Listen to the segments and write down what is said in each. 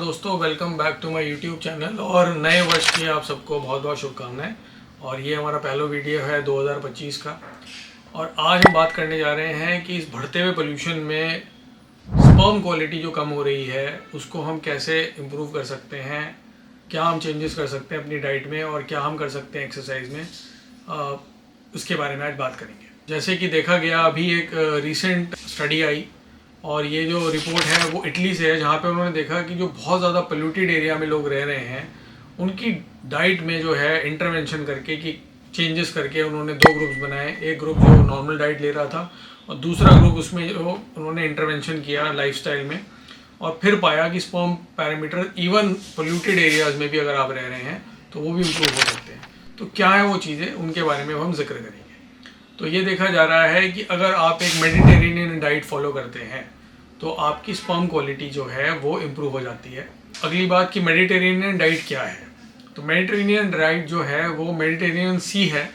दोस्तों, welcome back to my YouTube channel और नए वर्ष की आप सबको बहुत बहुत शुभकामनाएं। और ये हमारा पहला वीडियो है 2025 का। और आज हम बात करने जा रहे हैं कि इस बढ़ते हुए पोल्यूशन में स्पर्म क्वालिटी जो कम हो रही है उसको हम कैसे इम्प्रूव कर सकते हैं, क्या हम चेंजेस कर सकते हैं अपनी डाइट में और क्या हम कर सकते हैं एक्सरसाइज में, उसके बारे में आज बात करेंगे। जैसे कि देखा गया, अभी एक रिसेंट स्टडी आई और ये जो रिपोर्ट है वो इटली से है, जहाँ पे उन्होंने देखा कि जो बहुत ज़्यादा पोल्यूटेड एरिया में लोग रह रहे हैं उनकी डाइट में जो है इंटरवेंशन करके कि चेंजेस करके उन्होंने दो ग्रुप्स बनाए। एक ग्रुप जो नॉर्मल डाइट ले रहा था और दूसरा ग्रुप उसमें जो उन्होंने इंटरवेंशन किया लाइफस्टाइल में, और फिर पाया कि sperm parameter even polluted areas में भी अगर आप रह रहे हैं तो वो भी इम्प्रूव हो सकते हैं। तो क्या है वो चीज़ें, उनके बारे में हम जिक्र करेंगे। तो ये देखा जा रहा है कि अगर आप एक मेडिटेरेनियन डाइट फॉलो करते हैं तो आपकी स्पर्म क्वालिटी जो है वो इम्प्रूव हो जाती है। अगली बात कि मेडिटेरेनियन डाइट क्या है। तो मेडिटेरेनियन डाइट जो है वो मेडिटेरेनियन सी है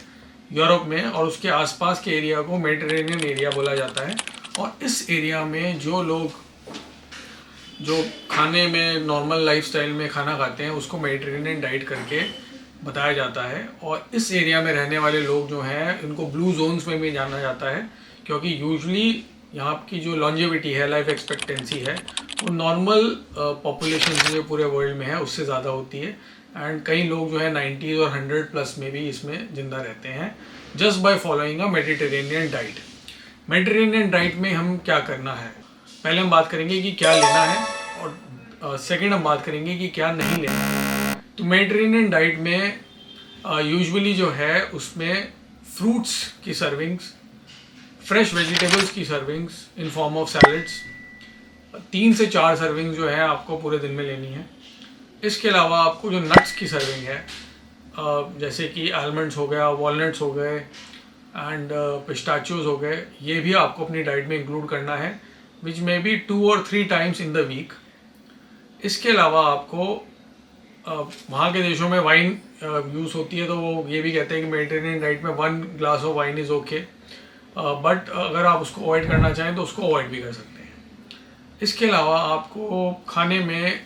यूरोप में, और उसके आसपास के एरिया को मेडिटेरेनियन एरिया बोला जाता है। और इस एरिया में जो लोग जो खाने में नॉर्मल लाइफस्टाइल में खाना खाते हैं उसको मेडिटेरेनियन डाइट करके बताया जाता है। और इस एरिया में रहने वाले लोग जो हैं इनको ब्लू जोन्स में भी जाना जाता है, क्योंकि यूजुअली यहाँ की जो लॉन्जेविटी है, लाइफ एक्सपेक्टेंसी है, वो नॉर्मल पॉपुलेशन जो पूरे वर्ल्ड में है उससे ज़्यादा होती है। एंड कई लोग जो है 90 और 100+ में भी इसमें ज़िंदा रहते हैं just by following a Mediterranean diet. Mediterranean diet में हम क्या करना है, पहले हम बात करेंगे कि क्या लेना है और सेकंड हम बात करेंगे कि क्या नहीं लेना है। तो मेडिटेरेनियन डाइट में यूजुअली जो है उसमें फ्रूट्स की सर्विंग्स, फ्रेश वेजिटेबल्स की servings in form of salads, 3 से 4 सर्विंग्स जो है आपको पूरे दिन में लेनी है। इसके अलावा आपको जो नट्स की सर्विंग है, जैसे कि आलमंड्स हो गया, वॉलनट्स हो गए एंड पिस्ताचियोज हो गए, ये भी आपको अपनी डाइट में इंक्लूड करना है, विच मे बी 2 और 3 टाइम्स इन द वीक। इसके अलावा आपको वहाँ के देशों में वाइन यूज़ होती है, तो वो ये भी कहते हैं कि मेडिटेरेनियन डाइट में 1 glass of wine is okay, but अगर आप उसको अवॉइड करना चाहें तो उसको अवॉइड भी कर सकते हैं। इसके अलावा आपको खाने में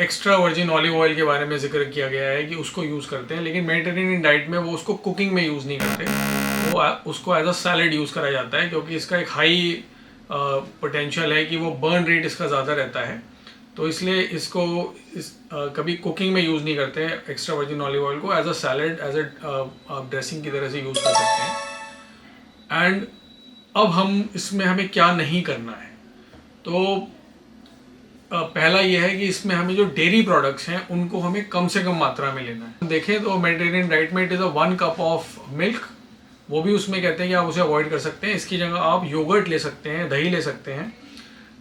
एक्स्ट्रा वर्जिन ऑलिव ऑयल के बारे में जिक्र किया गया है कि उसको यूज़ करते हैं, लेकिन मेडिटेरेनियन डाइट में वो उसको कुकिंग में यूज़ नहीं करते, वो उसको एज अ सैलड यूज़ करा जाता है, क्योंकि इसका एक हाई पोटेंशियल है कि वो बर्न रेट इसका ज़्यादा रहता है। तो इसलिए इसको कभी कुकिंग में यूज़ नहीं करते हैं एक्स्ट्रा वर्जिन ऑलिव ऑयल को, as a salad, as a dressing की तरह से यूज़ कर सकते हैं। एंड अब हम इसमें हमें क्या नहीं करना है, तो पहला ये है कि इसमें हमें जो डेयरी प्रोडक्ट्स हैं उनको हमें कम से कम मात्रा में लेना है। देखें तो मेडिटेरेनियन डाइट में it is a 1 cup of milk, वो भी उसमें कहते हैं कि आप उसे अवॉइड कर सकते हैं। इसकी जगह आप योगर्ट ले सकते हैं, दही ले सकते हैं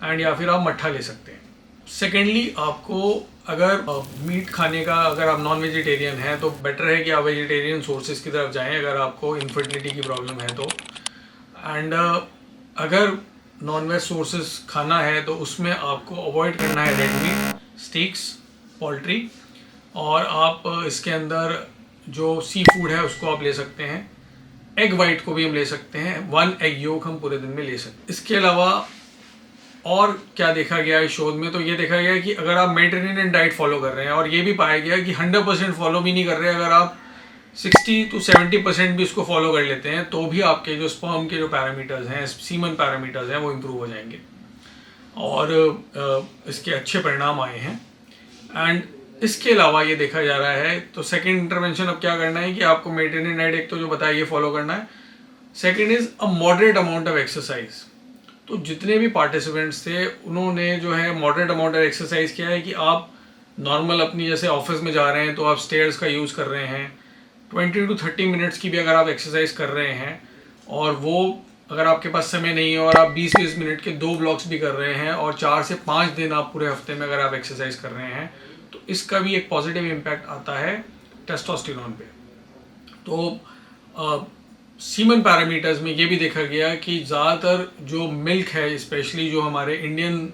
एंड या फिर आप मट्ठा ले सकते हैं। सेकेंडली, आपको अगर मीट खाने का, अगर आप नॉन वेजिटेरियन हैं तो बेटर है कि आप वेजिटेरियन सोर्सेज की तरफ जाएं अगर आपको इनफर्टिलिटी की प्रॉब्लम है तो। एंड अगर नॉन वेज सोर्सेज खाना है तो उसमें आपको अवॉइड करना है रेड मीट, स्टीक्स, पोल्ट्री, और आप इसके अंदर जो सी फूड है उसको आप ले सकते हैं। एग वाइट को भी हम ले सकते हैं, 1 एग योक हम पूरे दिन में ले सकते हैं। इसके अलावा और क्या देखा गया है शोध में, तो ये देखा गया कि अगर आप मेडिटेरेनियन डाइट फॉलो कर रहे हैं, और ये भी पाया गया कि 100% फॉलो भी नहीं कर रहे, अगर आप 60 to 70% भी इसको फॉलो कर लेते हैं तो भी आपके जो स्पर्म के जो पैरामीटर्स हैं, सीमन पैरामीटर्स हैं, वो इम्प्रूव हो जाएंगे और इसके अच्छे परिणाम आए हैं। एंड इसके अलावा ये देखा जा रहा है, तो सेकेंड इंटरवेंशन अब क्या करना है कि आपको मेडिटेरेनियन डाइट एक तो जो बताया ये फॉलो करना है। Second is a moderate amount of exercise. तो जितने भी पार्टिसिपेंट्स थे उन्होंने जो है मॉडरेट अमाउंट ऑफ एक्सरसाइज किया है, कि आप नॉर्मल अपनी जैसे ऑफिस में जा रहे हैं तो आप स्टेयर्स का यूज़ कर रहे हैं, 20 to 30 मिनट्स की भी अगर आप एक्सरसाइज कर रहे हैं, और वो अगर आपके पास समय नहीं है और आप 20-20 मिनट के 2 ब्लॉक्स भी कर रहे हैं और 4 से 5 दिन आप पूरे हफ्ते में अगर आप एक्सरसाइज कर रहे हैं, तो इसका भी एक पॉजिटिव इम्पैक्ट आता है टेस्टोस्टेरोन पे। तो सीमन पैरामीटर्स में ये भी देखा गया कि ज़्यादातर जो मिल्क है, स्पेशली जो हमारे इंडियन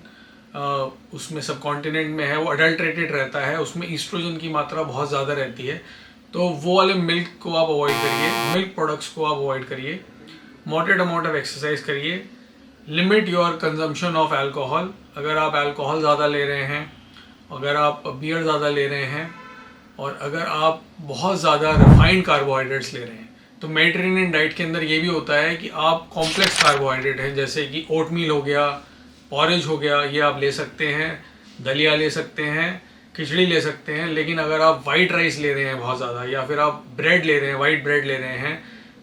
उसमें सब कॉन्टिनेंट में है, वो अडल्ट्रेटेड रहता है, उसमें ईस्ट्रोजन की मात्रा बहुत ज़्यादा रहती है। तो वो वाले मिल्क को आप अवॉइड करिए, मिल्क प्रोडक्ट्स को आप अवॉइड करिए, मॉडरेट अमाउंट ऑफ एक्सरसाइज करिए, limit your consumption of alcohol. अगर आप अल्कोहल ज़्यादा ले रहे हैं अगर आप बियर ज़्यादा ले रहे हैं और अगर आप बहुत ज़्यादा रिफाइंड कार्बोहाइड्रेट्स ले रहे हैं, तो मेडिटेरेनियन डाइट के अंदर ये भी होता है कि आप कॉम्प्लेक्स कार्बोहाइड्रेट हैं, जैसे कि ओटमील हो गया, पॉरेज हो गया, ये आप ले सकते हैं, दलिया ले सकते हैं, खिचड़ी ले सकते हैं। लेकिन अगर आप वाइट राइस ले रहे हैं बहुत ज़्यादा, या फिर आप ब्रेड ले रहे हैं, वाइट ब्रेड ले रहे हैं,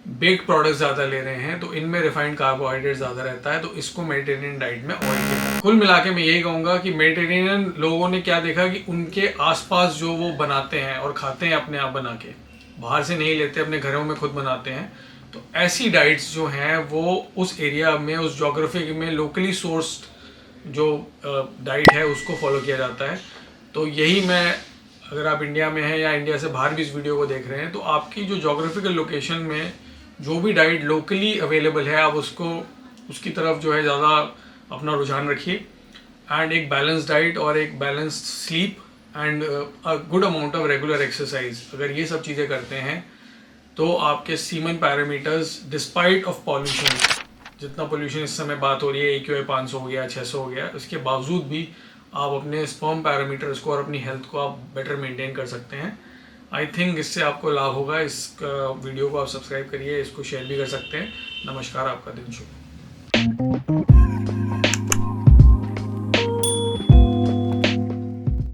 बेक्ड प्रोडक्ट्स ज़्यादा ले रहे हैं, तो इनमें रिफाइंड कार्बोहाइड्रेट ज़्यादा रहता है, तो इसको मेडिटेरेनियन डाइट में अवॉइड किया। कुल मिला के मैं यही कहूँगा कि मेडिटेरेनियन लोगों ने क्या देखा कि उनके आसपास जो वो बनाते हैं और खाते हैं अपने आप बना के, बाहर से नहीं लेते, अपने घरों में खुद बनाते हैं, तो ऐसी डाइट्स जो हैं वो उस एरिया में, उस जोग्राफी में लोकली सोर्स्ड जो डाइट है उसको फॉलो किया जाता है। तो यही मैं, अगर आप इंडिया में हैं या इंडिया से बाहर भी इस वीडियो को देख रहे हैं, तो आपकी जो जोग्राफिकल लोकेशन में जो भी डाइट लोकली अवेलेबल है, आप उसको, उसकी तरफ जो है ज़्यादा अपना रुझान रखिए। एंड एक बैलेंस डाइट और एक balanced sleep and a good amount of regular exercise, अगर ये सब चीज़ें करते हैं तो आपके semen parameters despite of pollution, जितना पोल्यूशन इस समय बात हो रही है, AQI 500 हो गया, 600 हो गया, इसके बावजूद भी आप अपने स्पर्म पैरामीटर्स को और अपनी हेल्थ को आप बेटर मेंटेन कर सकते हैं। आई थिंक इससे आपको लाभ होगा। इस वीडियो को आप सब्सक्राइब करिए, इसको शेयर भी कर सकते हैं। नमस्कार, आपका दिन शुभ।